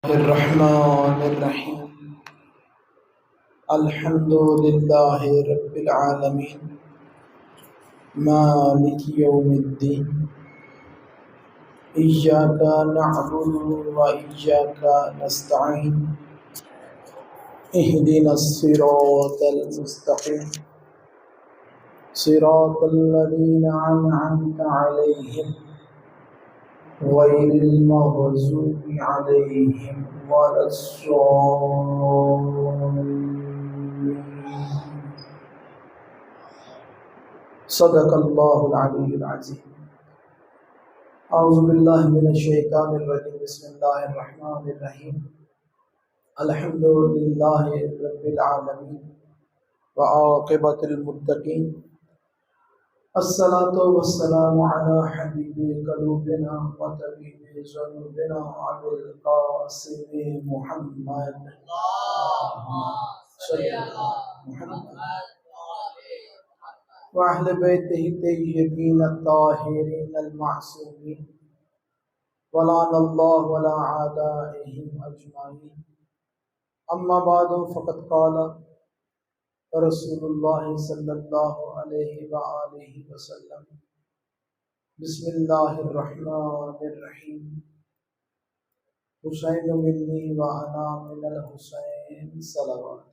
الرحمن الرحیم الحمد للہ رب العالمین مالک یوم الدین ایاک نعبد و ایاک نستعین اہدنا الصراط المستقیم صراط الذین انعمت علیہم غیر المغضوب علیہم ولا الضالین صدق اللہ العلی العظیم۔ اعوذ باللہ من الشیطان الرجیم، بسم اللہ الرحمن الرحیم، الحمد للہ رب العالمین وعاقبۃ المتقین، الصلاۃ والسلام علی حبیب قلوبنا وطبیب ذنوبنا ابی القاسم محمد صلی محمد وأہل بیتہ الطیبین الطاہرین المعصومین ولعن اللہ ولا اعدائہم اجمعین۔ اما بعد فقد قال رسول اللہ صلی اللہ علیہ وآلہ وسلم، بسم اللہ الرحمن الرحیم، حسین منی وانا من الحسین صلوات۔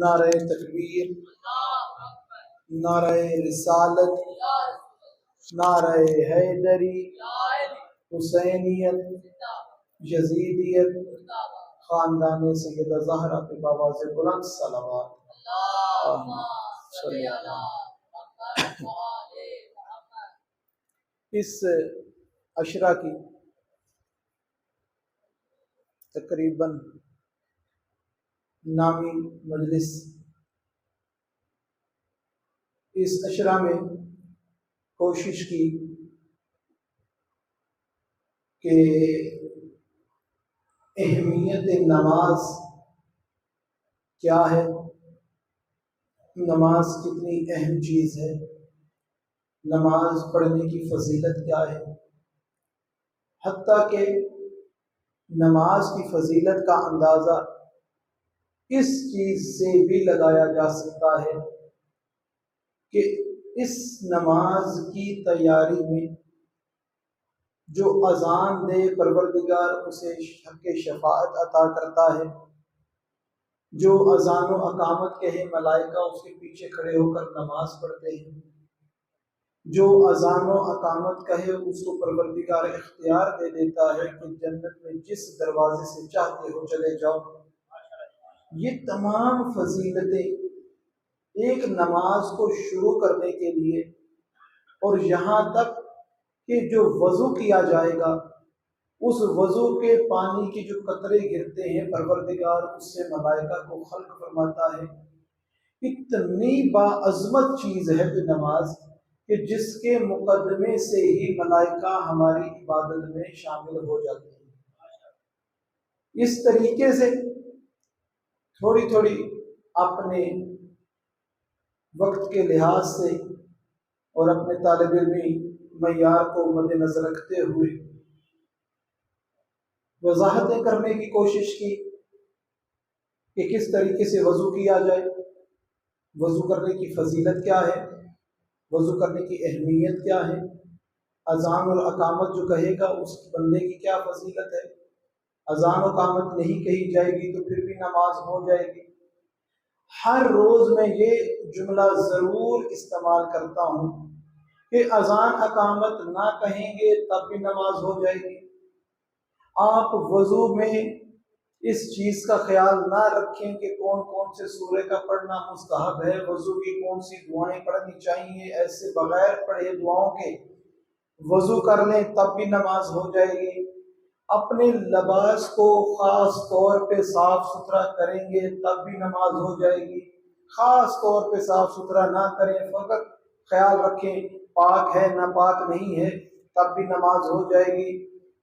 نعرہ تکبیر، نعرہ رسالت، نعرہ حیدری، حسینیت، یزیدیت، خاندان سیدہ زہرا پہ بآواز بلند صلوات۔ اس عشرہ کی تقریباً نامی مجلس، اس عشرہ میں کوشش کی کہ اہمیت نماز کیا ہے، نماز کتنی اہم چیز ہے، نماز پڑھنے کی فضیلت کیا ہے، حتیٰ کہ نماز کی فضیلت کا اندازہ اس چیز سے بھی لگایا جا سکتا ہے کہ اس نماز کی تیاری میں جو اذان دے پروردگار اسے حق شفاعت عطا کرتا ہے، جو اذان و اقامت کہے ملائکہ اس کے پیچھے کھڑے ہو کر نماز پڑھتے ہیں، جو اذان و اقامت کہے اس کو پروردگار اختیار دے دیتا ہے کہ جنت میں جس دروازے سے چاہتے ہو چلے جاؤ۔ یہ تمام فضیلتیں ایک نماز کو شروع کرنے کے لیے، اور یہاں تک کہ جو وضو کیا جائے گا اس وضو کے پانی کے جو قطرے گرتے ہیں پروردگار اس سے ملائکہ کو خلق فرماتا ہے۔ اتنی باعظمت چیز ہے یہ نماز کہ جس کے مقدمے سے ہی ملائکہ ہماری عبادت میں شامل ہو جاتے ہیں۔ اس طریقے سے تھوڑی تھوڑی اپنے وقت کے لحاظ سے اور اپنے طالب علمی معیار کو مد نظر رکھتے ہوئے وضاحتیں کرنے کی کوشش کی کہ کس طریقے سے وضو کیا جائے، وضو کرنے کی فضیلت کیا ہے، وضو کرنے کی اہمیت کیا ہے، اذان اور اقامت جو کہے گا اس بندے کی کیا فضیلت ہے، اذان و اقامت نہیں کہی جائے گی تو پھر بھی نماز ہو جائے گی۔ ہر روز میں یہ جملہ ضرور استعمال کرتا ہوں کہ اذان اقامت نہ کہیں گے تب بھی نماز ہو جائے گی۔ آپ وضو میں اس چیز کا خیال نہ رکھیں کہ کون کون سے سورے کا پڑھنا مستحب ہے، وضو کی کون سی دعائیں پڑھنی چاہیے، ایسے بغیر پڑھے دعاؤں کے وضو کر لیں تب بھی نماز ہو جائے گی۔ اپنے لباس کو خاص طور پہ صاف ستھرا کریں گے تب بھی نماز ہو جائے گی۔ خاص طور پہ صاف ستھرا نہ کریں، فقط خیال رکھیں پاک ہے نہ پاک نہیں ہے تب بھی نماز ہو جائے گی۔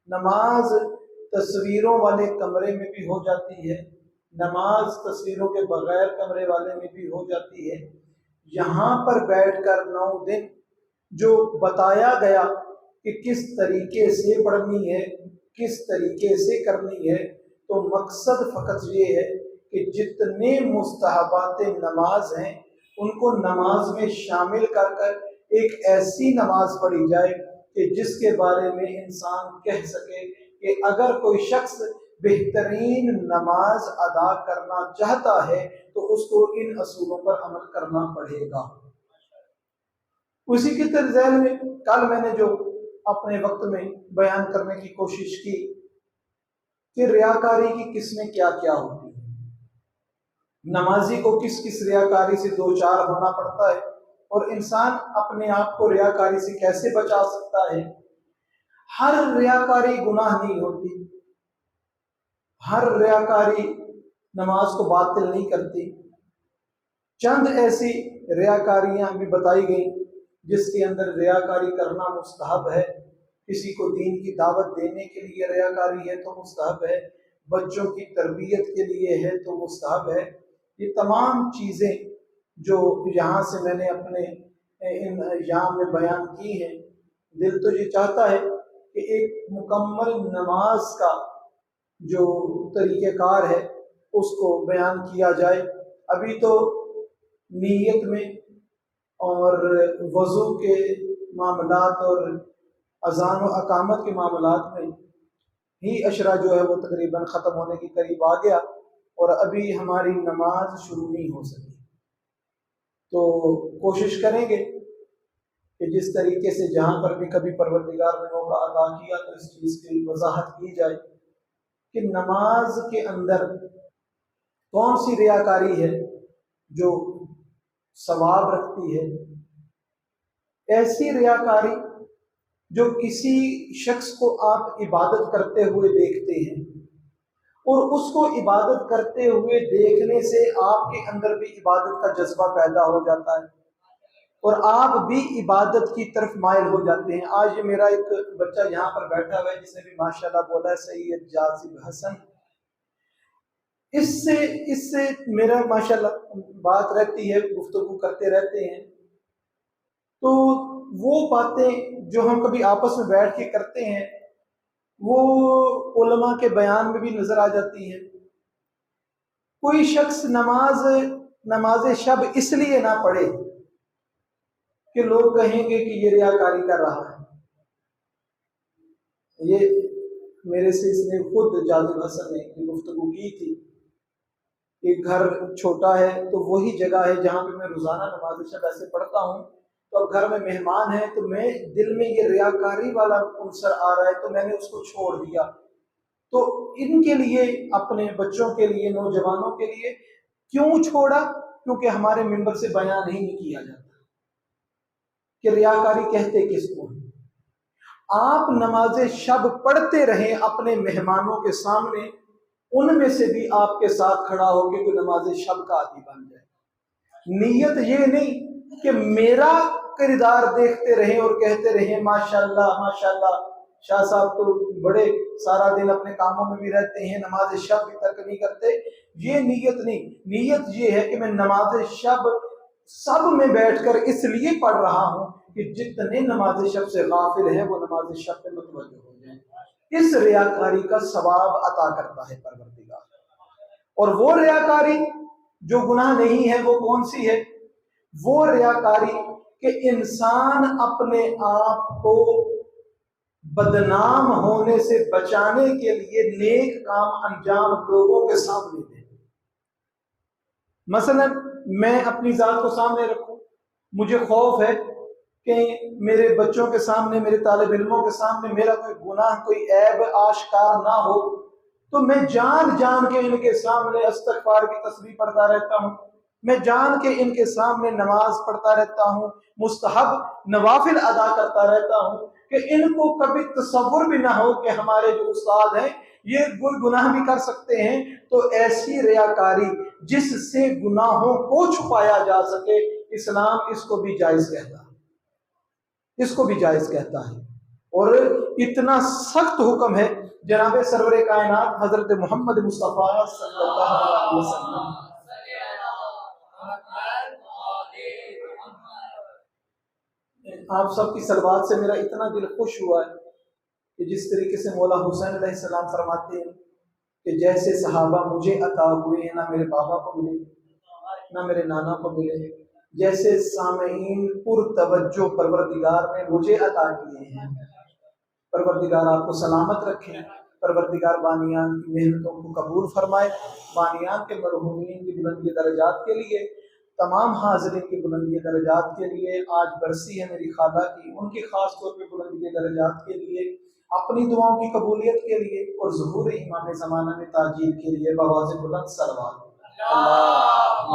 نماز تصویروں والے کمرے میں بھی ہو جاتی ہے، نماز تصویروں کے بغیر کمرے والے میں بھی ہو جاتی ہے۔ یہاں پر بیٹھ کر 9 دن جو بتایا گیا کہ کس طریقے سے پڑھنی ہے، کس طریقے سے کرنی ہے، تو مقصد فقط یہ ہے کہ جتنے مستحبات نماز ہیں ان کو نماز میں شامل کر کر ایک ایسی نماز پڑھی جائے کہ جس کے بارے میں انسان کہہ سکے کہ اگر کوئی شخص بہترین نماز ادا کرنا چاہتا ہے تو اس کو ان اصولوں پر عمل کرنا پڑے گا۔ اسی کی ذیل میں کل میں نے جو اپنے وقت میں بیان کرنے کی کوشش کی کہ ریاکاری کی قسمیں کیا کیا ہوتی ہیں، نمازی کو کس کس ریاکاری سے دو چار ہونا پڑتا ہے، اور انسان اپنے آپ کو ریاکاری سے کیسے بچا سکتا ہے۔ ہر ریاکاری گناہ نہیں ہوتی، ہر ریاکاری نماز کو باطل نہیں کرتی۔ چند ایسی ریاکاریاں بھی بتائی گئیں جس کے اندر ریاکاری کرنا مستحب ہے، کسی کو دین کی دعوت دینے کے لیے ریاکاری ہے تو مستحب ہے، بچوں کی تربیت کے لیے ہے تو مستحب ہے۔ یہ تمام چیزیں جو یہاں سے میں نے اپنے یہاں میں بیان کی ہیں، دل تو یہ چاہتا ہے کہ ایک مکمل نماز کا جو طریقہ کار ہے اس کو بیان کیا جائے۔ ابھی تو نیت میں اور وضو کے معاملات اور اذان و اقامت کے معاملات میں ہی عشرہ جو ہے وہ تقریباً ختم ہونے کی قریب آ گیا، اور ابھی ہماری نماز شروع نہیں ہو سکی۔ تو کوشش کریں گے کہ جس طریقے سے جہاں پر بھی کبھی پروردگار نے موقع عطا کیا تو اس چیز کی وضاحت کی جائے کہ نماز کے اندر کون سی ریاکاری ہے جو ثواب رکھتی ہے۔ ایسی ریاکاری جو کسی شخص کو آپ عبادت کرتے ہوئے دیکھتے ہیں اور اس کو عبادت کرتے ہوئے دیکھنے سے آپ کے اندر بھی عبادت کا جذبہ پیدا ہو جاتا ہے اور آپ بھی عبادت کی طرف مائل ہو جاتے ہیں۔ آج یہ میرا ایک بچہ یہاں پر بیٹھا ہوا ہے جس نے بھی ماشاءاللہ بولا ہے، سید جاذب حسن، اس سے میرا ماشاءاللہ بات رہتی ہے، گفتگو کرتے رہتے ہیں، تو وہ باتیں جو ہم کبھی آپس میں بیٹھ کے کرتے ہیں وہ علماء کے بیان میں بھی نظر آ جاتی ہیں۔ کوئی شخص نماز شب اس لیے نہ پڑھے کہ لوگ کہیں گے کہ یہ ریاکاری کر رہا ہے۔ یہ میرے سے اس نے خود جاذب حسن نے گفتگو کی تھی۔ ایک گھر چھوٹا ہے تو وہی جگہ ہے جہاں پہ میں روزانہ نماز شب ایسے پڑھتا ہوں، تو اب گھر میں مہمان ہیں تو میں دل میں یہ ریاکاری والا عنصر آ رہا ہے تو میں نے اس کو چھوڑ دیا۔ تو ان کے لیے، اپنے بچوں کے لیے، نوجوانوں کے لیے کیوں چھوڑا؟ کیونکہ ہمارے ممبر سے بیان ہی نہیں کیا جاتا کہ ریاکاری کہتے کس کو ہیں۔ آپ نماز شب پڑھتے رہیں اپنے مہمانوں کے سامنے، ان میں سے بھی آپ کے ساتھ کھڑا ہو کے کوئی نماز شب کا عادی بن جائے۔ نیت یہ نہیں کہ میرا کردار دیکھتے رہیں اور کہتے رہیں ماشاءاللہ ماشاءاللہ، شاہ صاحب تو بڑے سارا دن اپنے کاموں میں بھی رہتے ہیں، نماز شب بھی ترک نہیں کرتے۔ یہ نیت نہیں، نیت یہ ہے کہ میں نماز شب سب میں بیٹھ کر اس لیے پڑھ رہا ہوں کہ جتنے نماز شب سے غافل ہیں وہ نماز شب پہ متوجہ ہو جائیں۔ اس ریاکاری کا ثواب عطا کرتا ہے پروردگار۔ اور وہ ریاکاری جو گناہ نہیں ہے وہ کون سی ہے؟ وہ ریاکاری کہ انسان اپنے آپ کو بدنام ہونے سے بچانے کے لیے نیک کام انجام لوگوں کے سامنے دے۔ مثلا میں اپنی ذات کو سامنے رکھوں، مجھے خوف ہے کہ میرے بچوں کے سامنے، میرے طالب علموں کے سامنے میرا کوئی گناہ، کوئی عیب آشکار نہ ہو، تو میں جان کے ان کے سامنے استغفار کی تسبیح پڑھتا رہتا ہوں، میں جان کے ان کے سامنے نماز پڑھتا رہتا ہوں، مستحب نوافل ادا کرتا رہتا ہوں، کہ ان کو کبھی تصور بھی نہ ہو کہ ہمارے جو استاد ہیں یہ کوئی گناہ بھی کر سکتے ہیں۔ تو ایسی ریاکاری جس سے گناہوں کو چھپایا جا سکے، اسلام اس کو بھی جائز کہتا ہے، اس کو بھی جائز کہتا ہے۔ اور اتنا سخت حکم ہے جناب سرور کائنات حضرت محمد مصطفیٰ صلی اللہ علیہ وسلم، آپ سب کی صلوات سے میرا اتنا دل خوش ہوا ہے کہ جس طریقے سے مولا حسین علیہ السلام فرماتے ہیں کہ جیسے صحابہ مجھے عطا ہوئے ہیں، نہ میرے بابا کو ملے نہ میرے نانا کو ملے، جیسے سامعین پر توجہ پروردگار نے مجھے عطا کیے ہیں۔ پروردگار آپ کو سلامت رکھے، پروردگار بانیان کی محنتوں کو قبول فرمائے، بانیان کے مرحومین کی بلندی درجات کے لیے، تمام حاضرین کی بلندی درجات کے لیے، آج برسی ہے میری خالہ کی، ان کی خاص طور پہ بلندی درجات کے لیے، اپنی دعاؤں کی قبولیت کے لیے، اور ظہور امام زمانہ میں تاجیل کے لیے بآواز بلند صلوات۔ اللہم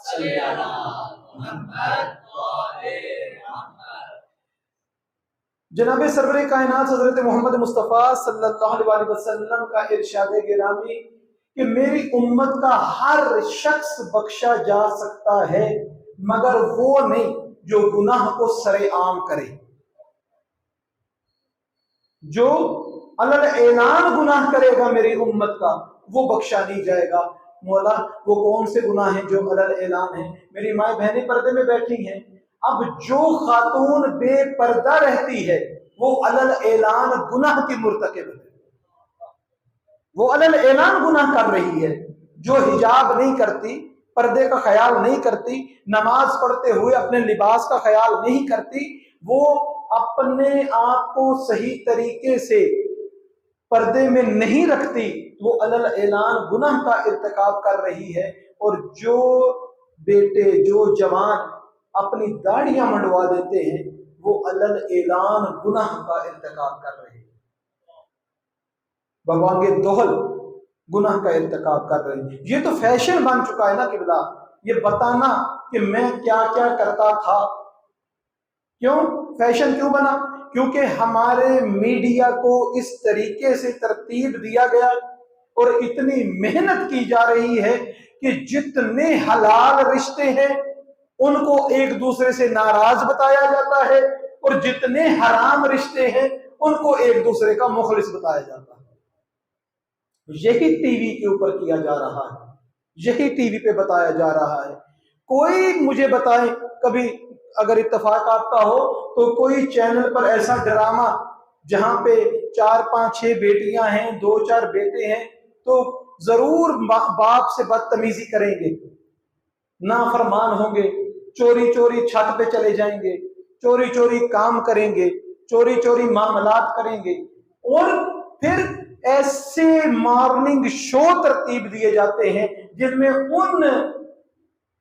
صلی علی محمد جناب سرور کائنات حضرت محمد مصطفیٰ صلی اللہ علیہ وسلم کا ارشاد گرامی کہ میری امت کا ہر شخص بخشا جا سکتا ہے مگر وہ نہیں جو گناہ کو سر عام کرے، جو علل اعلان گناہ کرے گا میری امت کا وہ بخشا نہیں جائے گا۔ مولا وہ کون سے گناہ ہیں جو علل اعلان ہیں؟ میری مائیں بہنیں پردے میں بیٹھی ہیں، اب جو خاتون بے پردہ رہتی ہے وہ علل اعلان گناہ کی مرتکب ہے، وہ علل اعلان گناہ کر رہی ہے۔ جو حجاب نہیں کرتی، پردے کا خیال نہیں کرتی، نماز پڑھتے ہوئے اپنے لباس کا خیال نہیں کرتی، وہ اپنے آپ کو صحیح طریقے سے پردے میں نہیں رکھتی، وہ علل اعلان گناہ کا ارتکاب کر رہی ہے۔ اور جو بیٹے، جو جوان اپنی داڑیاں منڈوا دیتے ہیں وہ علل اعلان گناہ کا ارتکاب کر رہے ہیں، بوانگ دہل گناہ کا ارتکاب کر رہے ہیں۔ یہ تو فیشن بن چکا ہے نا قبلہ، یہ بتانا کہ میں کیا کیا کرتا تھا۔ کیوں فیشن کیوں بنا؟ کیونکہ ہمارے میڈیا کو اس طریقے سے ترتیب دیا گیا اور اتنی محنت کی جا رہی ہے کہ جتنے حلال رشتے ہیں ان کو ایک دوسرے سے ناراض بتایا جاتا ہے، اور جتنے حرام رشتے ہیں ان کو ایک دوسرے کا مخلص بتایا جاتا ہے۔ یہی ٹی وی کے اوپر کیا جا رہا ہے، یہی ٹی وی پہ بتایا جا رہا ہے۔ کوئی مجھے بتائے، کبھی اگر اتفاق آپ کا ہو تو کوئی چینل پر ایسا ڈرامہ جہاں پہ 4 5 6 بیٹیاں ہیں، 2 4 بیٹے ہیں، تو ضرور باپ سے بدتمیزی کریں گے، نافرمان ہوں گے، چوری چوری چھت پہ چلے جائیں گے، چوری چوری کام کریں گے، چوری چوری معاملات کریں گے، اور پھر ایسے مارننگ شو ترتیب دیے جاتے ہیں جن میں ان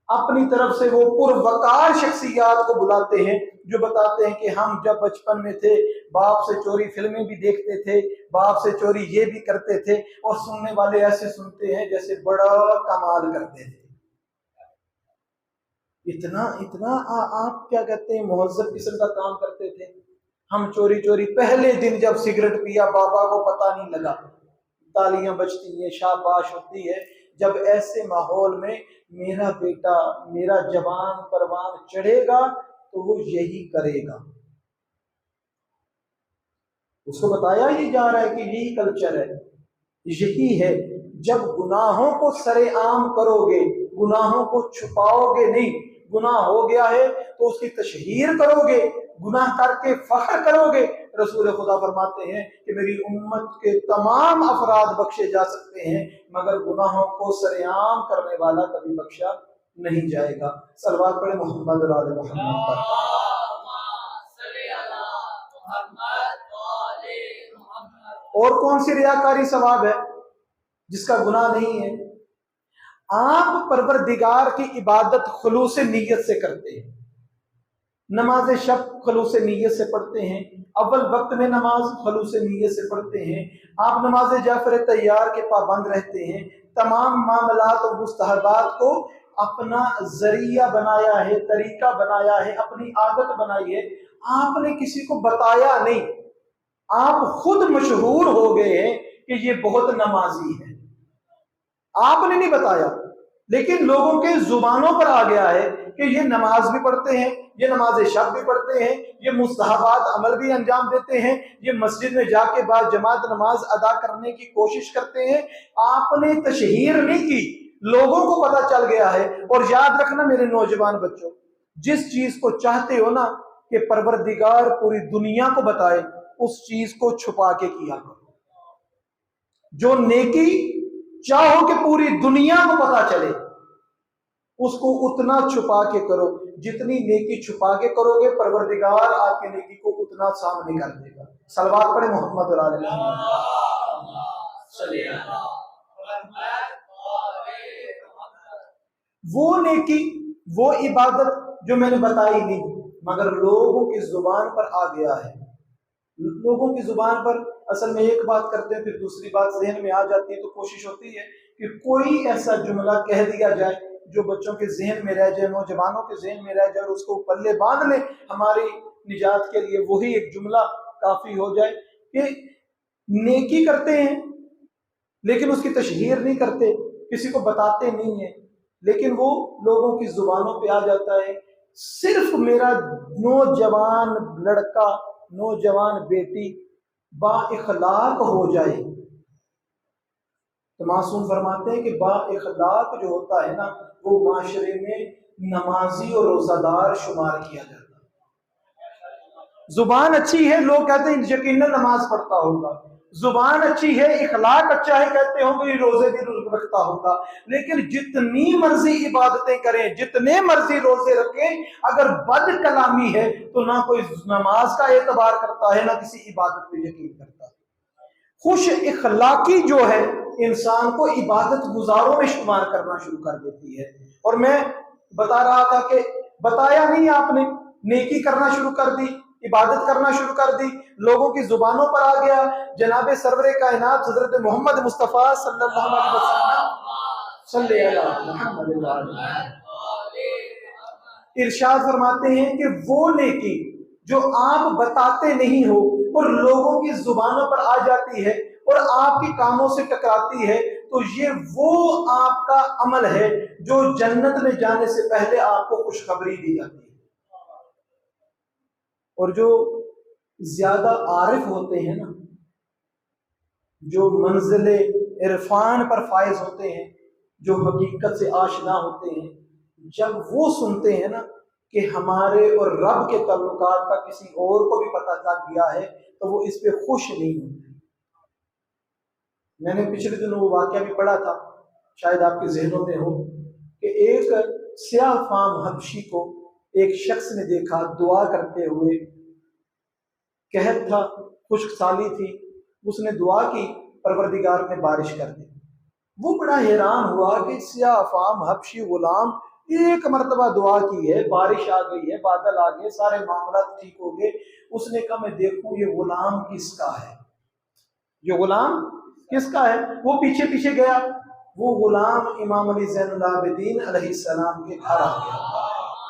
اپنی طرف سے وہ پروقار شخصیات کو بلاتے ہیں جو بتاتے ہیں کہ ہم جب بچپن میں تھے باپ سے چوری فلمیں بھی دیکھتے تھے، باپ سے چوری یہ بھی کرتے تھے، اور سننے والے ایسے سنتے ہیں جیسے بڑا کمال کرتے تھے۔ اتنا آپ کیا کہتے ہیں مہذب قسم کا کام کرتے تھے۔ ہم چوری چوری پہلے دن جب سگریٹ پیا بابا کو پتہ نہیں لگا، تالیاں بجتی ہیں، شاباش ہوتی ہے۔ جب ایسے ماحول میں میرا بیٹا، میرا جوان پروان چڑھے گا تو وہ یہی کرے گا۔ اس کو بتایا ہی جا رہا ہے کہ یہی کلچر ہے، یہی ہے۔ جب گناہوں کو سر عام کرو گے، گناہوں کو چھپاؤ گے نہیں، گناہ ہو گیا ہے تو اس کی تشہیر کرو گے، گناہ کر کے فخر کرو گے۔ رسول خدا فرماتے ہیں کہ میری امت کے تمام افراد بخشے جا سکتے ہیں مگر گناہوں کو سر عام کرنے والا کبھی بخشا نہیں جائے گا۔ صلوات پڑھیں محمد اور آل محمد پر۔ اور کون سی ریاکاری ثواب ہے جس کا گناہ نہیں ہے؟ آپ پروردگار کی عبادت خلوص نیت سے کرتے ہیں، نماز شب خلوص نیت سے پڑھتے ہیں، اول وقت میں نماز خلوص نیت سے پڑھتے ہیں، آپ نماز جعفر طیار کے پابند رہتے ہیں، تمام معاملات اور مستحبات کو اپنا ذریعہ بنایا ہے، طریقہ بنایا ہے، اپنی عادت بنائی ہے۔ آپ نے کسی کو بتایا نہیں، آپ خود مشہور ہو گئے ہیں کہ یہ بہت نمازی ہے، آپ نے نہیں بتایا، لیکن لوگوں کے زبانوں پر آ گیا ہے کہ یہ نماز بھی پڑھتے ہیں، یہ نماز شب بھی پڑھتے ہیں، یہ مستحبات عمل بھی انجام دیتے ہیں، یہ مسجد میں جا کے بعد جماعت نماز ادا کرنے کی کوشش کرتے ہیں۔ آپ نے تشہیر نہیں کی، لوگوں کو پتہ چل گیا ہے۔ اور یاد رکھنا میرے نوجوان بچوں، جس چیز کو چاہتے ہو نا کہ پروردگار پوری دنیا کو بتائے اس چیز کو چھپا کے کیا کرو۔ جو نیکی چاہو کہ پوری دنیا کو پتا چلے اس کو اتنا چھپا کے کرو، جتنی نیکی چھپا کے کرو گے پروردگار آپ کے نیکی کو اتنا سامنے کر دے گا۔ صلوات پڑھیں محمد اور آل محمد۔ وہ نیکی، وہ عبادت جو میں نے بتائی نہیں مگر لوگوں کی زبان پر آ گیا ہے، لوگوں کی زبان پر اصل میں ایک بات کرتے ہیں پھر دوسری بات ذہن میں آ جاتی ہے، تو کوشش ہوتی ہے کہ کوئی ایسا جملہ کہہ دیا جائے جو بچوں کے ذہن میں رہ جائے، نوجوانوں کے ذہن میں رہ جائے اور اس کو پلے باندھ لیں ہماری نجات کے لیے۔ وہی ایک جملہ کافی ہو جائے کہ نیکی کرتے ہیں لیکن اس کی تشہیر نہیں کرتے، کسی کو بتاتے نہیں ہیں، لیکن وہ لوگوں کی زبانوں پہ آ جاتا ہے۔ صرف میرا نوجوان لڑکا، نوجوان بیٹی با اخلاق ہو جائے تو معصوم فرماتے ہیں کہ با اخلاق جو ہوتا ہے نا وہ معاشرے میں نمازی اور روزہ دار شمار کیا جاتا ہے۔ زبان اچھی ہے، لوگ کہتے ہیں یقیناً نماز پڑھتا ہوگا، زبان اچھی ہے، اخلاق اچھا ہے، کہتے ہوں گے یہ روزے بھی رکھتا ہوگا، لیکن جتنی مرضی عبادتیں کریں، جتنے مرضی روزے رکھیں، اگر بد کلامی ہے تو نہ کوئی نماز کا اعتبار کرتا ہے نہ کسی عبادت پہ یقین کرتا ہے۔ خوش اخلاقی جو ہے انسان کو عبادت گزاروں میں شمار کرنا شروع کر دیتی ہے۔ اور میں بتا رہا تھا کہ بتایا نہیں آپ نے، نیکی کرنا شروع کر دی، عبادت کرنا شروع کر دی، لوگوں کی زبانوں پر آ گیا۔ جناب سرور کائنات حضرت محمد مصطفیٰ صلی اللہ علیہ وسلم صلی اللہ محمد ارشاد فرماتے ہیں کہ وہ نیکی جو آپ بتاتے نہیں ہو اور لوگوں کی زبانوں پر آ جاتی ہے اور آپ کی کاموں سے ٹکراتی ہے تو یہ وہ آپ کا عمل ہے جو جنت میں جانے سے پہلے آپ کو خوشخبری دی جاتی ہے۔ اور جو زیادہ عارف ہوتے ہیں نا، جو منزل عرفان پر فائز ہوتے ہیں، جو حقیقت سے آشنا ہوتے ہیں، جب وہ سنتے ہیں نا کہ ہمارے اور رب کے تعلقات کا کسی اور کو بھی پتہ لگ گیا ہے تو وہ اس پہ خوش نہیں ہوتے۔ میں نے پچھلے دنوں وہ واقعہ بھی پڑھا تھا، شاید آپ کے ذہنوں میں ہو، کہ ایک سیاہ فام حبشی کو ایک شخص نے دیکھا دعا کرتے ہوئے، قحط تھا، خشک سالی تھی، اس نے دعا کی، پروردگار نے بارش کر دی۔ وہ بڑا حیران ہوا کہ سیاہ فام حبشی غلام ایک مرتبہ دعا کی ہے، بارش آ گئی ہے، بادل آ گئے، سارے معاملات ٹھیک ہو گئے۔ اس نے کہا میں دیکھوں یہ غلام کس کا ہے، یہ غلام کس کا ہے۔ وہ پیچھے پیچھے گیا، وہ غلام امام علی زین العابدین علیہ السلام کے گھر آ گیا۔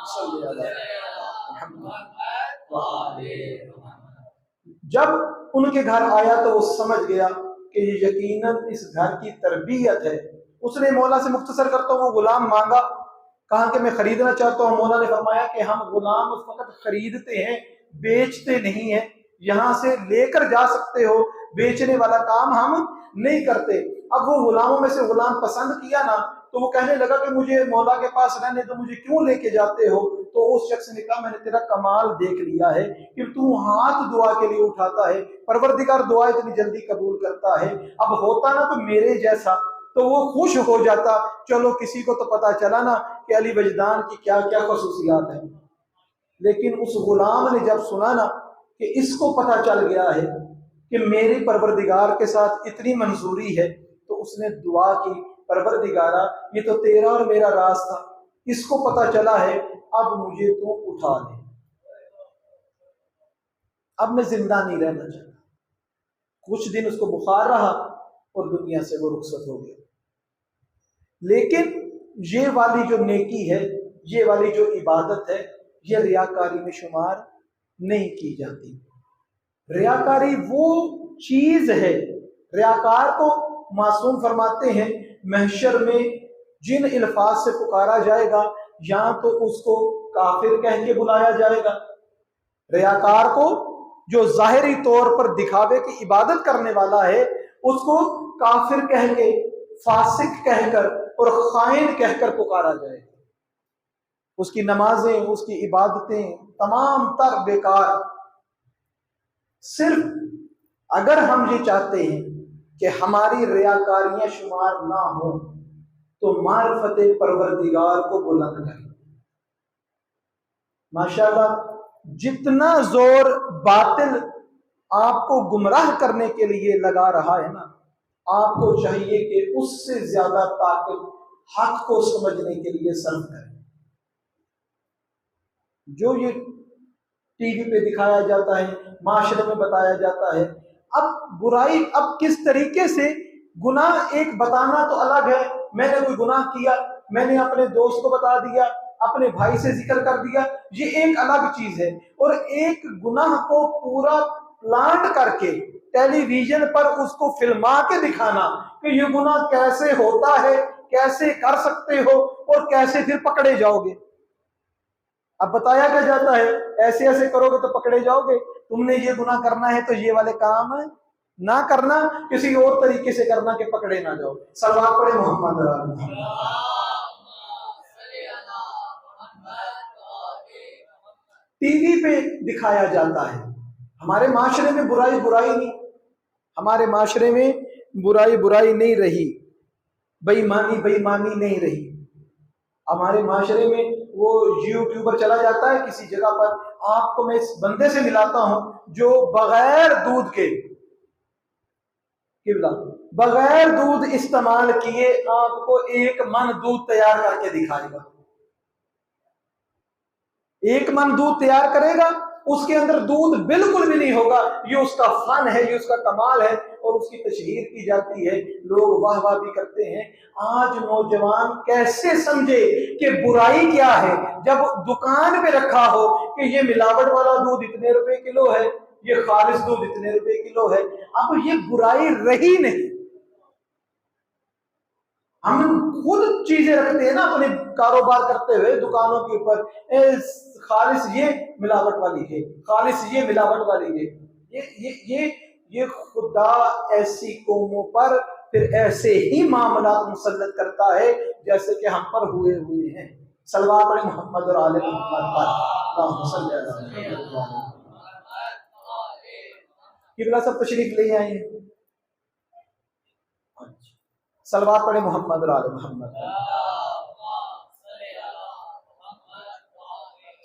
صلی اللہ علیہ وسلم۔ جب ان کے گھر آیا تو وہ سمجھ گیا کہ یہ یقیناً اس گھر کی تربیت ہے۔ اس نے مولا سے مختصر کرتا ہوں وہ غلام مانگا، کہا کہ میں خریدنا چاہتا ہوں۔ مولا نے فرمایا کہ ہم غلام فقط خریدتے ہیں، بیچتے نہیں ہیں، یہاں سے لے کر جا سکتے ہو، بیچنے والا کام ہم نہیں کرتے۔ اب وہ غلاموں میں سے غلام پسند کیا نا تو وہ کہنے لگا کہ مجھے مولا کے پاس رہنے دو، مجھے کیوں لے کے جاتے ہو؟ تو اس شخص نے کہا میں نے تیرا کمال دیکھ لیا ہے کہ تو ہاتھ دعا کے لیے اٹھاتا ہے، پروردگار دعا اتنی جلدی قبول کرتا ہے، اب ہوتا نا تو میرے جیسا تو وہ خوش ہو جاتا، چلو کسی کو تو پتا چلا نا کہ علی وجدان کی کیا کیا خصوصیات ہیں۔ لیکن اس غلام نے جب سنا نا کہ اس کو پتا چل گیا ہے کہ میری پروردگار کے ساتھ اتنی منظوری ہے تو اس نے دعا کی، پروردگارا یہ تو تیرا اور میرا راز تھا، اس کو پتا چلا ہے، اب مجھے تو اٹھا لے، اب میں زندہ نہیں رہنا چاہتا۔ کچھ دن اس کو بخار رہا اور دنیا سے وہ رخصت ہو گیا۔ لیکن یہ والی جو نیکی ہے، یہ والی جو عبادت ہے، یہ ریاکاری میں شمار نہیں کی جاتی۔ ریاکاری وہ چیز ہے، ریاکار کو معصوم فرماتے ہیں محشر میں جن الفاظ سے پکارا جائے گا یا تو اس کو کافر کہہ کے بلایا جائے گا، ریاکار کو جو ظاہری طور پر دکھاوے کی عبادت کرنے والا ہے اس کو کافر کہہ کے، فاسق کہہ کر اور خائن کہہ کر پکارا جائے گا۔ اس کی نمازیں، اس کی عبادتیں تمام تر بیکار۔ صرف اگر ہم یہ چاہتے ہیں کہ ہماری ریاکاریاں شمار نہ ہوں تو معرفت پروردگار کو بلند کریں۔ ماشاءاللہ جتنا زور باطل آپ کو گمراہ کرنے کے لیے لگا رہا ہے نا، آپ کو چاہیے کہ اس سے زیادہ طاقت حق کو سمجھنے کے لیے صرف کریں۔ جو یہ ٹی وی پہ دکھایا جاتا ہے، معاشرے میں بتایا جاتا ہے، اب برائی اب کس طریقے سے، گناہ ایک بتانا تو الگ ہے، میں نے کوئی گناہ کیا، میں نے اپنے دوست کو بتا دیا، اپنے بھائی سے ذکر کر دیا، یہ ایک الگ چیز ہے، اور ایک گناہ کو پورا پلانٹ کر کے ٹیلی ویژن پر اس کو فلما کے دکھانا کہ یہ گناہ کیسے ہوتا ہے، کیسے کر سکتے ہو، اور کیسے پھر پکڑے جاؤ گے۔ اب بتایا کیا جاتا ہے، ایسے ایسے کرو گے تو پکڑے جاؤ گے، تم نے یہ گناہ کرنا ہے تو یہ والے کام نہ کرنا، کسی اور طریقے سے کرنا کہ پکڑے نہ جاؤ۔ صلوات پڑھے محمد رسول اللہ۔ ٹی وی پہ دکھایا جاتا ہے، ہمارے معاشرے میں برائی نہیں، ہمارے معاشرے میں برائی نہیں رہی، بے ایمانی نہیں رہی۔ ہمارے معاشرے میں وہ یوٹیوبر چلا جاتا ہے کسی جگہ پر، آپ کو میں اس بندے سے ملاتا ہوں جو بغیر دودھ کے، بغیر دودھ استعمال کیے آپ کو 1 من دودھ تیار کر کے دکھائے گا۔ 1 من دودھ تیار کرے گا، اس کے اندر دودھ بالکل بھی نہیں ہوگا، یہ اس کا فن ہے، یہ اس کا کمال ہے، اور اس کی تشہیر کی جاتی ہے، لوگ واہ واہ بھی کرتے ہیں۔ آج نوجوان کیسے سمجھے کہ برائی کیا ہے جب دکان پہ رکھا ہو کہ یہ ملاوٹ والا دودھ اتنے روپے کلو ہے، یہ خالص دودھ اتنے روپے کلو ہے۔ اب یہ برائی رہی نہیں۔ ہم خود چیزیں رکھتے ہیں نا اپنے کاروبار کرتے ہوئے دکانوں کے اوپر، خالص یہ ملاوٹ والی ہے، خالص یہ ملاوٹ والی ہے۔ یہ خدا ایسی قوموں پر پھر ایسے ہی معاملات مسلط کرتا ہے جیسے کہ ہم پر ہوئے ہیں۔ صلوات علی محمد اور آل محمد پر اللہم صلی علی محمد۔ قبلہ سب تشریف لے آئیں، صلوات پڑھے محمد اور آل محمد۔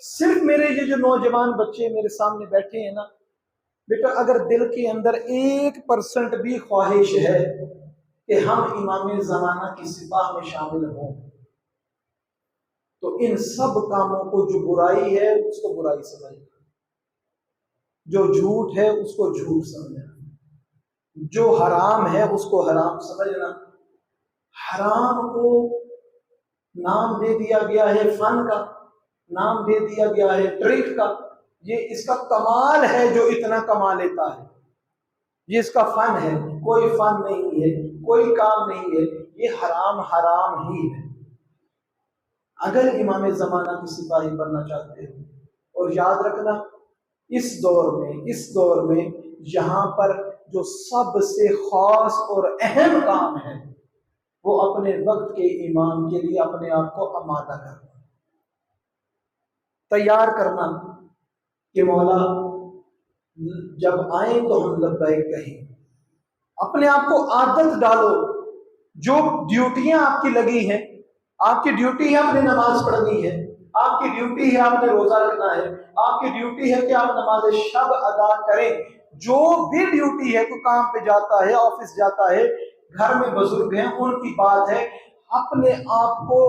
صرف میرے یہ جو نوجوان بچے میرے سامنے بیٹھے ہیں نا، بیٹا اگر دل کے اندر 1% بھی خواہش ہے کہ ہم امام زمانہ کی سپاہ میں شامل ہوں، تو ان سب کاموں کو، جو برائی ہے اس کو برائی سمجھنا، جو جھوٹ ہے اس کو جھوٹ سمجھنا، جو حرام ہے اس کو حرام سمجھنا۔ حرام کو نام دے دیا گیا ہے فن کا، نام دے دیا گیا ہے ٹرک کا، یہ اس کا کمال ہے جو اتنا کما لیتا ہے، یہ اس کا فن ہے، کوئی فن نہیں ہے، کوئی کام نہیں ہے، یہ حرام ہی ہے۔ اگر امام زمانہ کی سپاہی بننا چاہتے ہو، اور یاد رکھنا اس دور میں یہاں پر جو سب سے خاص اور اہم کام ہے وہ اپنے وقت کے امام کے لیے اپنے آپ کو آمادہ کرنا، تیار کرنا کہ مولا جب آئیں تو ہم لبیک کہیں۔ اپنے آپ کو عادت ڈالو، جو ڈیوٹیاں آپ کی لگی ہیں، آپ کی ڈیوٹی ہے اپنی نماز پڑھنی ہے، آپ کی ڈیوٹی ہے آپ نے روزہ رکھنا ہے، آپ کی ڈیوٹی ہے کہ آپ نماز شب ادا کریں، جو بھی ڈیوٹی ہے، کوئی کام پہ جاتا ہے، آفس جاتا ہے، گھر میں بزرگ ہیں ان کی بات ہے، اپنے آپ کو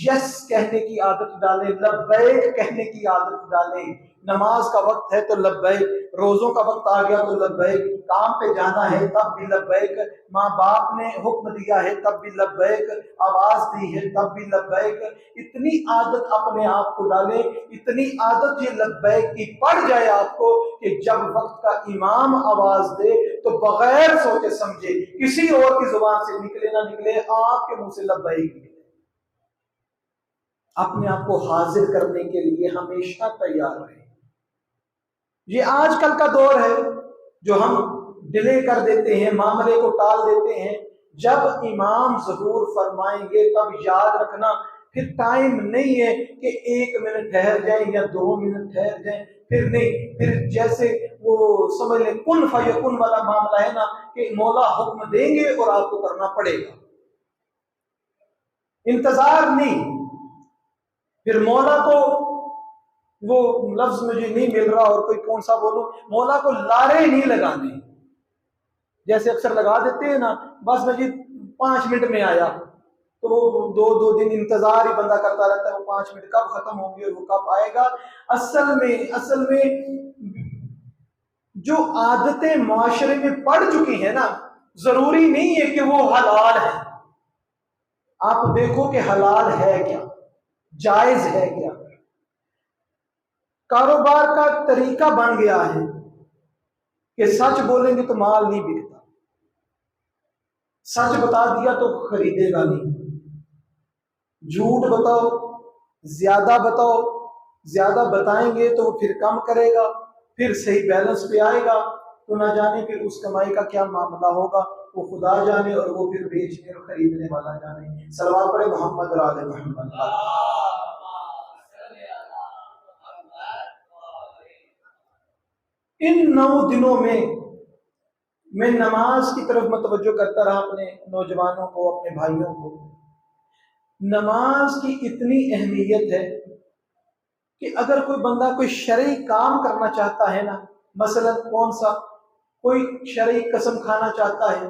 یس کہنے کی عادت ڈالیں، لبیک کہنے کی عادت ڈالیں۔ نماز کا وقت ہے تو لبیک، روزوں کا وقت آ گیا تو لبیک، کام پہ جانا ہے تب بھی لبیک، ماں باپ نے حکم دیا ہے تب بھی لبیک، آواز دی ہے تب بھی لبیک۔ اتنی عادت اپنے آپ کو ڈالیں، اتنی عادت یہ لبیک کی پڑ جائے آپ کو کہ جب وقت کا امام آواز دے تو بغیر سوچے سمجھے، کسی اور کی زبان سے نکلے نہ نکلے، آپ کے منہ سے لبیک نکلے۔ اپنے آپ کو حاضر کرنے کے لیے ہمیشہ تیار رہیں۔ یہ آج کل کا دور ہے جو ہم ڈیلے کر دیتے ہیں، معاملے کو ٹال دیتے ہیں۔ جب امام ظہور فرمائیں گے تب یاد رکھنا پھر ٹائم نہیں ہے کہ 1 منٹ ٹھہر جائیں یا 2 منٹ ٹھہر جائیں، پھر نہیں، پھر جیسے وہ سمجھ لیں کن فیکن والا معاملہ ہے نا، کہ مولا حکم دیں گے اور آپ کو کرنا پڑے گا، انتظار نہیں۔ پھر مولا کو وہ لفظ مجھے نہیں مل رہا اور کوئی کون سا بولوں، مولا کو لارے نہیں لگانے، جیسے اکثر لگا دیتے ہیں نا، بس میں 5 منٹ میں آیا، تو وہ 2 دن انتظار ہی بندہ کرتا رہتا ہے، وہ 5 منٹ کب ختم ہوں گے اور وہ کب آئے گا۔ اصل میں جو عادتیں معاشرے میں پڑ چکی ہیں نا، ضروری نہیں ہے کہ وہ حلال ہے۔ آپ دیکھو کہ حلال ہے کیا، جائز ہے کیا۔ کاروبار کا طریقہ بن گیا ہے کہ سچ بولیں گے تو مال نہیں بکتا، سچ بتا دیا تو خریدے گا نہیں، جھوٹ بتاؤ، زیادہ بتائیں گے تو وہ پھر کم کرے گا، پھر صحیح بیلنس پہ آئے گا تو نہ جانے پھر اس کمائی کا کیا معاملہ ہوگا، وہ خدا جانے اور وہ پھر بیچنے اور خریدنے والا جانے۔ صلوات پڑھے محمد اور آل محمد۔ ان 9 دنوں میں نماز کی طرف متوجہ کرتا رہا اپنے نوجوانوں کو، اپنے بھائیوں کو۔ نماز کی اتنی اہمیت ہے کہ اگر کوئی بندہ کوئی شرعی کام کرنا چاہتا ہے نا، مثلا کون سا، کوئی شرعی قسم کھانا چاہتا ہے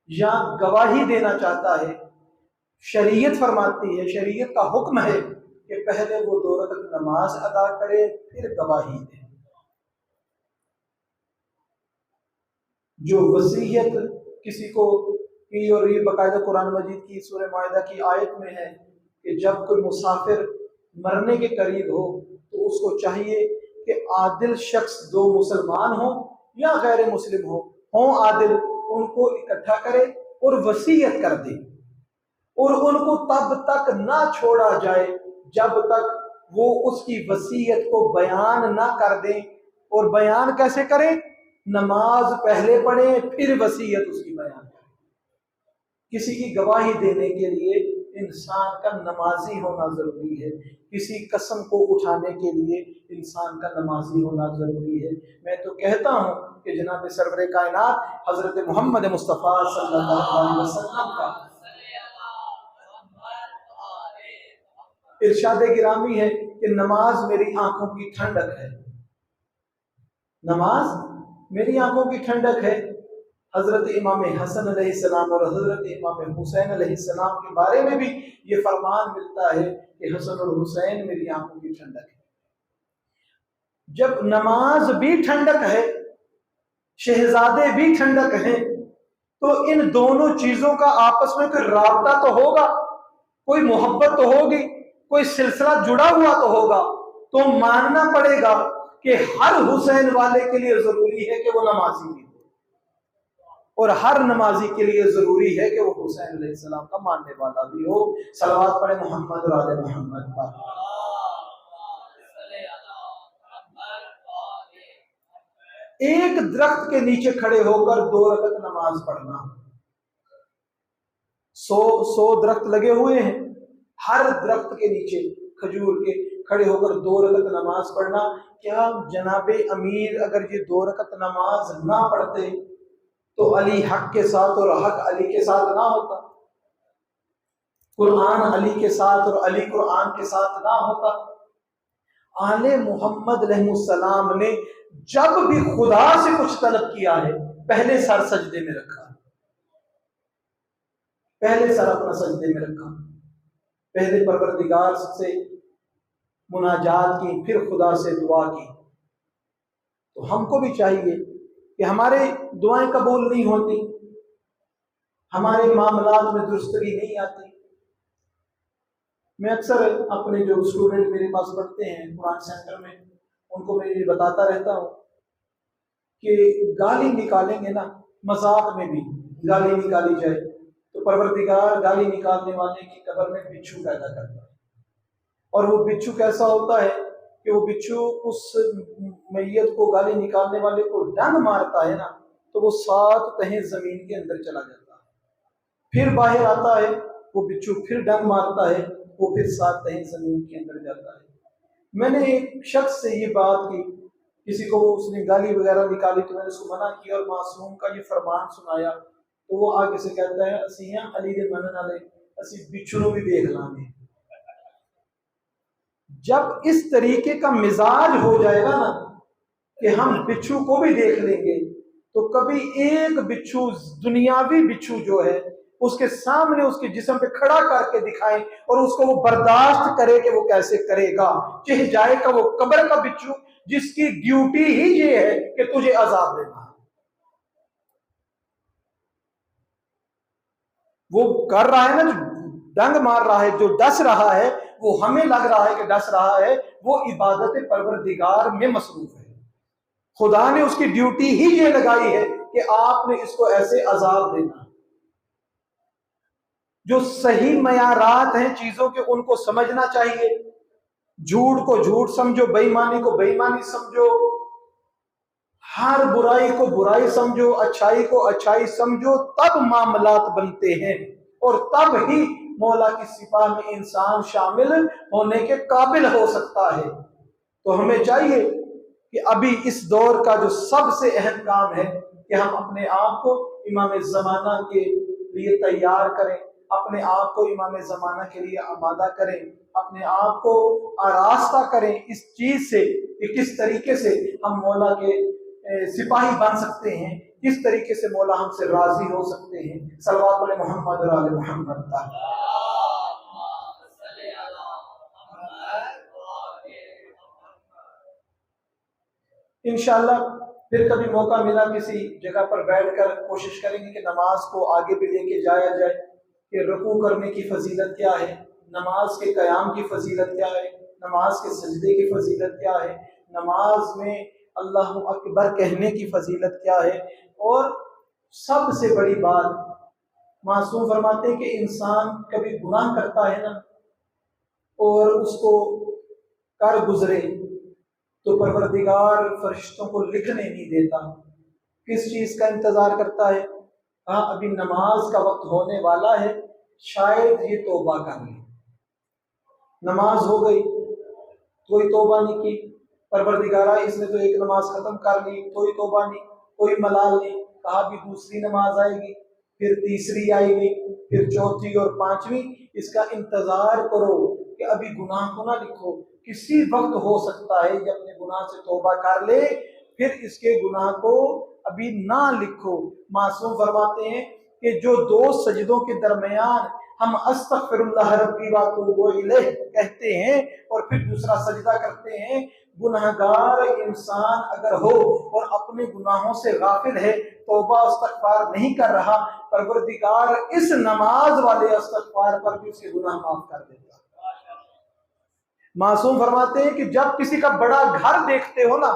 یا گواہی دینا چاہتا ہے، شریعت فرماتی ہے، شریعت کا حکم ہے کہ پہلے وہ 2 رکعت نماز ادا کرے پھر گواہی دے۔ جو وصیت کسی کو کی، اور یہ باقاعدہ قرآن مجید کی سورہ مائدہ کی آیت میں ہے کہ جب کوئی مسافر مرنے کے قریب ہو تو اس کو چاہیے کہ عادل شخص، 2 مسلمان ہوں یا غیر مسلم ہوں عادل، ان کو اکٹھا کرے اور وصیت کر دے، اور ان کو تب تک نہ چھوڑا جائے جب تک وہ اس کی وصیت کو بیان نہ کر دیں۔ اور بیان کیسے کریں؟ نماز پہلے پڑھیں پھر وصیت اس کی بیان کریں۔ کسی کی گواہی دینے کے لیے انسان کا نمازی ہونا ضروری ہے، کسی قسم کو اٹھانے کے لیے انسان کا نمازی ہونا ضروری ہے۔ میں تو کہتا ہوں کہ جناب سرور کائنات حضرت محمد مصطفیٰ صلی اللہ علیہ وسلم کا ارشاد گرامی ہے کہ نماز میری آنکھوں کی ٹھنڈک ہے، نماز میری آنکھوں کی ٹھنڈک ہے۔ حضرت امام حسن علیہ السلام اور حضرت امام حسین علیہ السلام کے بارے میں بھی یہ فرمان ملتا ہے کہ حسن اور حسین میری آنکھوں کی ٹھنڈک ہے۔ جب نماز بھی ٹھنڈک ہے، شہزادے بھی ٹھنڈک ہیں، تو ان دونوں چیزوں کا آپس میں کوئی رابطہ تو ہوگا، کوئی محبت تو ہوگی، کوئی سلسلہ جڑا ہوا تو ہوگا، تو ماننا پڑے گا کہ ہر حسین والے کے لیے ضروری ہے کہ وہ نمازی بھی ہو، اور ہر نمازی کے لیے ضروری ہے کہ وہ حسین علیہ السلام کا ماننے والا بھی ہو۔ صلوات پڑھے محمد اور آل محمد پر۔ ایک درخت کے نیچے کھڑے ہو کر 2 رکعت نماز پڑھنا، 100 درخت لگے ہوئے ہیں، ہر درخت کے نیچے کھجور کے کھڑے ہو کر 2 رکعت نماز پڑھنا۔ کیا جناب امیر اگر یہ 2 رکعت نماز نہ پڑھتے تو علی حق کے ساتھ اور حق علی کے ساتھ نہ ہوتا، قرآن علی کے ساتھ اور علی قرآن کے ساتھ نہ ہوتا؟ آل محمد علیہ السلام نے جب بھی خدا سے کچھ طلب کیا ہے پہلے سر سجدے میں رکھا، پہلے سر اپنا سجدے میں رکھا، پہلے پروردگار سے مناجات کی، پھر خدا سے دعا کی۔ تو ہم کو بھی چاہیے کہ ہمارے دعائیں قبول نہیں ہوتی، ہمارے معاملات میں درستگی نہیں آتی۔ میں اکثر اپنے جو اسٹوڈنٹ میرے پاس پڑھتے ہیں قرآن سینٹر میں، ان کو میں یہ بتاتا رہتا ہوں کہ گالی نکالیں گے نا، مذاق میں بھی گالی نکالی جائے تو پروردگار گالی نکالنے والے کی قبر میں بچھو پیدا کرتا ہے، اور وہ بچھو کیسا ہوتا ہے کہ وہ بچھو اس میت کو، گالی نکالنے والے کو ڈنگ مارتا ہے نا، تو وہ 7 تہیں زمین کے اندر چلا جاتا ہے، پھر باہر آتا ہے وہ بچھو، پھر ڈنگ مارتا ہے وہ پھر ساتھ تہیں زمین کے اندر جاتا ہے۔ میں نے ایک شخص سے یہ بات کی، کسی کو اس نے گالی وغیرہ نکالی تو میں نے اس کو منع کیا اور معصوم کا یہ فرمان سنایا، تو وہ آگے سے کہتا ہے اسی ہیں علی دے منن والے، اسی بچھڑوں بھی دیکھ لیں گے۔ جب اس طریقے کا مزاج ہو جائے گا نا کہ ہم بچھو کو بھی دیکھ لیں گے، تو کبھی ایک بچھو، دنیاوی بچھو جو ہے، اس کے سامنے اس کے جسم پہ کھڑا کر کے دکھائیں اور اس کو وہ برداشت کرے کہ وہ کیسے کرے گا، چہ جائے کا وہ قبر کا بچھو جس کی ڈیوٹی ہی یہ ہے کہ تجھے عذاب دینا ہے۔ وہ کر رہا ہے نا، جو ڈنگ مار رہا ہے، جو ڈس رہا ہے، وہ ہمیں لگ رہا ہے کہ ڈس رہا ہے، وہ عبادت پروردگار میں مصروف ہے۔ خدا نے اس کی ڈیوٹی ہی یہ لگائی ہے کہ آپ نے اس کو ایسے عذاب دینا۔ جو صحیح معیارات ہیں چیزوں کے، ان کو سمجھنا چاہیے۔ جھوٹ کو جھوٹ سمجھو، بے ایمانی کو بے ایمانی سمجھو، ہر برائی کو برائی سمجھو، اچھائی کو اچھائی سمجھو، تب معاملات بنتے ہیں اور تب ہی مولا کی سپاہ میں انسان شامل ہونے کے قابل ہو سکتا ہے۔ تو ہمیں چاہیے کہ ابھی اس دور کا جو سب سے اہم کام ہے کہ ہم اپنے آپ کو امام زمانہ کے لیے تیار کریں، اپنے آپ کو امام زمانہ کے لیے آمادہ کریں، اپنے آپ کو آراستہ کریں اس چیز سے کہ کس طریقے سے ہم مولا کے سپاہی بن سکتے ہیں، کس طریقے سے مولا ہم سے راضی ہو سکتے ہیں۔ صلوات علی محمد و آل محمد۔ انشاءاللہ پھر کبھی موقع ملا کسی جگہ پر بیٹھ کر کوشش کریں گے کہ نماز کو آگے بھی لے کے جایا جائے، کہ رکوع کرنے کی فضیلت کیا ہے، نماز کے قیام کی فضیلت کیا ہے، نماز کے سجدے کی فضیلت کیا ہے، نماز میں اللہ اکبر کہنے کی فضیلت کیا ہے، اور سب سے بڑی بات معصوم فرماتے ہیں کہ انسان کبھی گناہ کرتا ہے نا اور اس کو کر گزرے تو پروردگار فرشتوں کو لکھنے نہیں دیتا۔ کس چیز کا انتظار کرتا ہے؟ ہاں ابھی نماز کا وقت ہونے والا ہے، شاید یہ توبہ کر لے۔ نماز ہو گئی، کوئی توبہ نہیں کی، پروردگارہ اس نے تو ایک نماز ختم کر لی، کوئی توبہ نہیں، کوئی ملال نہیں، کہا بھی دوسری نماز آئے گی، پھر تیسری آئے گی، پھر چوتھی اور پانچویں۔ اس کا انتظار کرو کہ ابھی گناہ کو نہ لکھو، کسی وقت ہو سکتا ہے یہ اپنے گناہ سے توبہ کر لے، پھر اس کے گناہ کو ابھی نہ لکھو۔ معصوم فرماتے ہیں کہ جو دو سجدوں کے درمیان ہم استغفر اللہ ربی واتوب الیہ کہتے ہیں اور پھر دوسرا سجدہ کرتے ہیں، گناہگار انسان اگر ہو اور اپنے گناہوں سے غافل ہے، توبہ استغفار نہیں کر رہا، پروردگار اس نماز والے استغفار پر بھی اس کے گناہ معاف کر دیتا۔ معصوم فرماتے ہیں کہ جب کسی کا بڑا گھر دیکھتے ہو نا،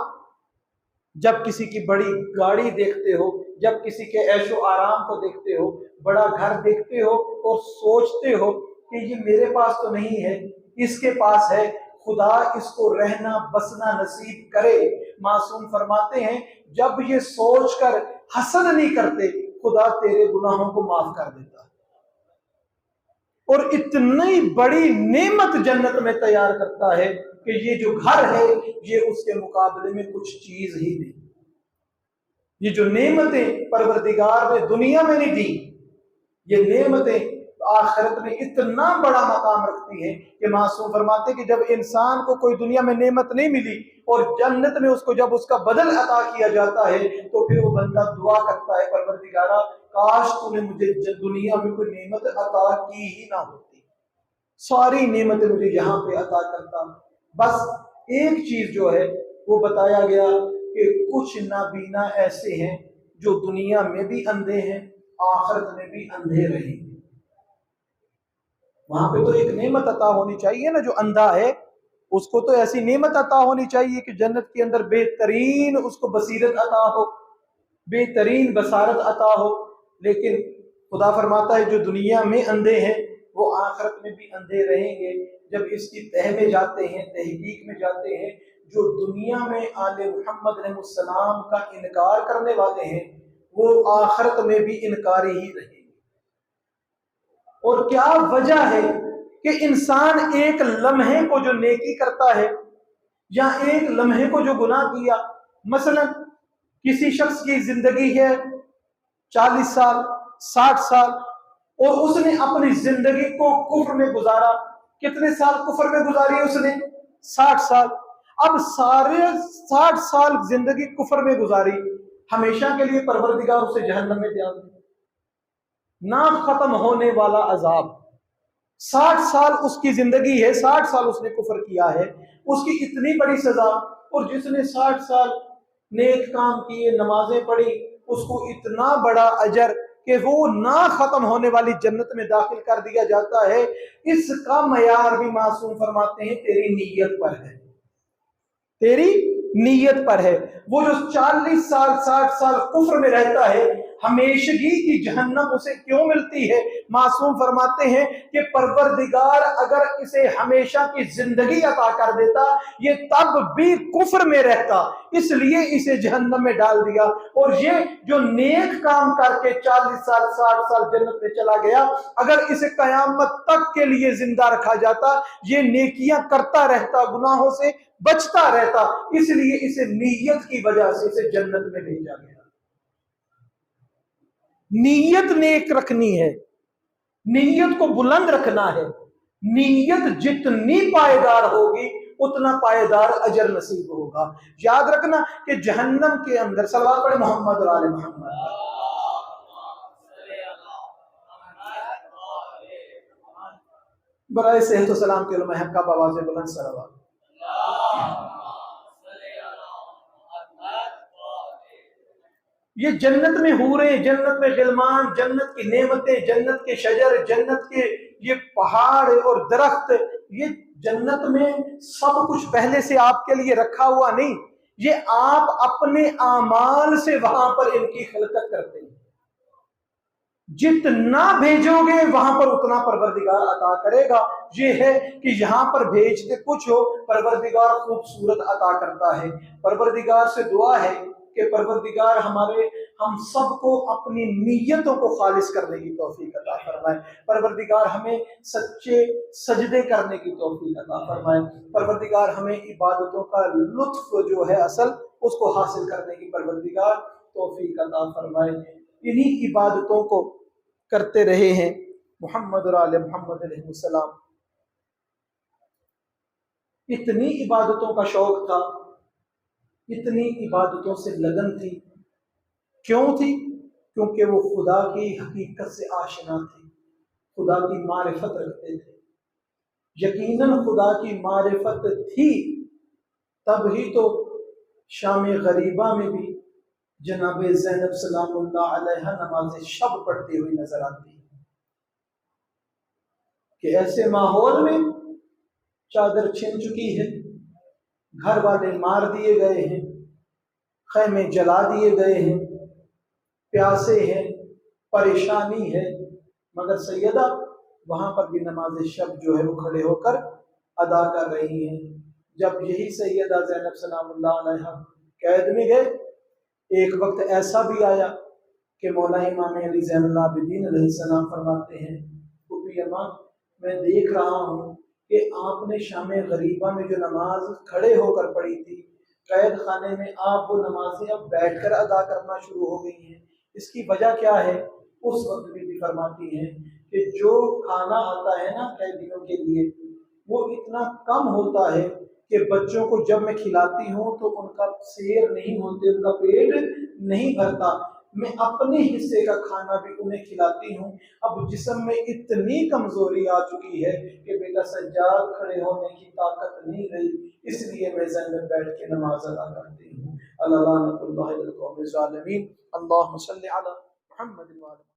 جب کسی کی بڑی گاڑی دیکھتے ہو، جب کسی کے عیش و آرام کو دیکھتے ہو، بڑا گھر دیکھتے ہو اور سوچتے ہو کہ یہ میرے پاس تو نہیں ہے، اس کے پاس ہے، خدا اس کو رہنا بسنا نصیب کرے۔ معصوم فرماتے ہیں جب یہ سوچ کر حسد نہیں کرتے، خدا تیرے گناہوں کو معاف کر دیتا اور اتنی بڑی نعمت جنت میں تیار کرتا ہے کہ یہ جو گھر ہے یہ اس کے مقابلے میں کچھ چیز ہی نہیں۔ یہ جو نعمتیں پروردگار نے دنیا میں نہیں دی، یہ نعمتیں آخرت میں اتنا بڑا مقام رکھتی ہیں کہ معصوم فرماتے کہ جب انسان کو کوئی دنیا میں نعمت نہیں ملی اور جنت میں اس کو جب اس کا بدل عطا کیا جاتا ہے تو پھر وہ بندہ دعا کرتا ہے پروردگارہ کاش تو نے مجھے دنیا میں کوئی نعمت عطا کی ہی نہ ہوتی، ساری نعمتیں مجھے یہاں پہ عطا کرتا۔ بس ایک چیز جو ہے وہ بتایا گیا کہ کچھ نابینا ایسے ہیں جو دنیا میں بھی اندھے ہیں، آخرت میں بھی اندھے رہیں گے۔ وہاں پہ تو ایک نعمت عطا ہونی چاہیے نا، جو اندھا ہے اس کو تو ایسی نعمت عطا ہونی چاہیے کہ جنت کے اندر بہترین اس کو بصیرت عطا ہو، بہترین بصارت عطا ہو، لیکن خدا فرماتا ہے جو دنیا میں اندھے ہیں وہ آخرت میں بھی اندھے رہیں گے۔ جب اس کی تہ میں جاتے ہیں، تحقیق میں جاتے ہیں، جو دنیا میں آل محمد علیہ السلام کا انکار کرنے والے ہیں وہ آخرت میں بھی انکاری ہی رہیں گے۔ اور کیا وجہ ہے کہ انسان ایک لمحے کو جو نیکی کرتا ہے یا ایک لمحے کو جو گناہ کیا، مثلا کسی شخص کی زندگی ہے 40 سال 60 سال اور اس نے اپنی زندگی کو کفر میں گزارا. کتنے سال کفر میں گزاری اس نے؟ 60 سال. اب سارے 60 سال زندگی کفر میں گزاری، ہمیشہ کے لیے پروردگار اسے جہنم میں ڈال دے. نہ ختم ہونے والا عذاب. 60 سال اس کی زندگی ہے، 60 سال اس نے کفر کیا ہے، اس کی اتنی بڑی سزا. اور جس نے 60 سال نیک کام کیے، نمازیں پڑھی، اس کو اتنا بڑا اجر کہ وہ نہ ختم ہونے والی جنت میں داخل کر دیا جاتا ہے. اس کا معیار بھی معصوم فرماتے ہیں تیری نیت پر ہے، تیری نیت پر ہے. وہ جو 40 سال 60 سال کفر میں رہتا ہے، ہمیشگی کی جہنم اسے کیوں ملتی ہے؟ معصوم فرماتے ہیں کہ پروردگار اگر اسے ہمیشہ کی زندگی عطا کر دیتا، یہ تب بھی کفر میں رہتا، اس لیے اسے جہنم میں ڈال دیا. اور یہ جو نیک کام کر کے 40 سال 60 سال جنت میں چلا گیا، اگر اسے قیامت تک کے لیے زندہ رکھا جاتا، یہ نیکیاں کرتا رہتا، گناہوں سے بچتا رہتا، اس لیے اسے نیت کی وجہ سے اسے جنت میں بھیجا گیا. نیت نیک رکھنی ہے، نیت کو بلند رکھنا ہے. نیت جتنی پائیدار ہوگی اتنا پائیدار اجر نصیب ہوگا. یاد رکھنا کہ جہنم کے اندر، صلوات پڑھے محمد اور آل محمد، برائے صحت و سلام کے علماء حق کا آواز بلند صلوات. یہ جنت میں حوریں، جنت میں غلمان، جنت کی نعمتیں، جنت کے شجر، جنت کے یہ پہاڑ اور درخت، یہ جنت میں سب کچھ پہلے سے آپ کے لیے رکھا ہوا نہیں، یہ آپ اپنے اعمال سے وہاں پر ان کی خلقت کرتے ہیں. جتنا بھیجو گے وہاں پر اتنا پروردگار عطا کرے گا. یہ ہے کہ یہاں پر بھیجتے کچھ ہو، پروردگار خوبصورت عطا کرتا ہے. پروردگار سے دعا ہے کہ پروردگار ہم سب کو اپنی نیتوں کو خالص کرنے کی توفیق عطا فرمائے. پروردگار ہمیں سچے سجدے کرنے کی توفیق عطا فرمائے. پروردگار ہمیں عبادتوں کا لطف جو ہے اصل، اس کو حاصل کرنے کی پروردگار توفیق عطا فرمائے. انہی عبادتوں کو کرتے رہے ہیں محمد اور آل محمد علیہ السلام. اتنی عبادتوں کا شوق تھا، اتنی عبادتوں سے لگن تھی. کیوں تھی؟ کیونکہ وہ خدا کی حقیقت سے آشنا تھے، خدا کی معرفت رکھتے تھے. یقیناً خدا کی معرفت تھی، تب ہی تو شام غریبہ میں بھی جناب زینب سلام اللہ علیہ نماز شب پڑھتی ہوئی نظر آتی ہے. کہ ایسے ماحول میں چادر چھن چکی ہے، گھر والے مار دیے گئے ہیں، خیمے جلا دیے گئے ہیں، پیاسے ہیں، پریشانی ہے، مگر سیدہ وہاں پر بھی نماز شب جو ہے وہ کھڑے ہو کر ادا کر رہی ہیں. جب یہی سیدہ زینب سلام اللہ علیہ قید میں گئے، ایک وقت ایسا بھی آیا کہ مولا امام علی زین العابدین علیہ السلام فرماتے ہیں، پھوپھی اماں میں دیکھ رہا ہوں کہ آپ نے شام غریبہ میں جو نماز کھڑے ہو کر پڑھی تھی، قید خانے میں آپ وہ نمازیں اب بیٹھ کر ادا کرنا شروع ہو گئی ہیں، اس کی وجہ کیا ہے؟ اس وقت بھی فرماتی ہیں کہ جو کھانا آتا ہے نا قیدیوں کے لیے، وہ اتنا کم ہوتا ہے کہ بچوں کو جب میں کھلاتی ہوں تو ان کا سیر نہیں ہوتے، ان کا پیٹ نہیں بھرتا. میں اپنے حصے کا کھانا بھی انہیں کھلاتی ہوں. اب جسم میں اتنی کمزوری آ چکی ہے کہ بیٹا سجاد کھڑے ہونے کی طاقت نہیں رہی، اس لیے میں زینب بیٹھ کے نماز ادا کرتی ہوں. اللہ لعنت اللہ علی القوم الظالمین. اللہم صلی علی محمد وعلی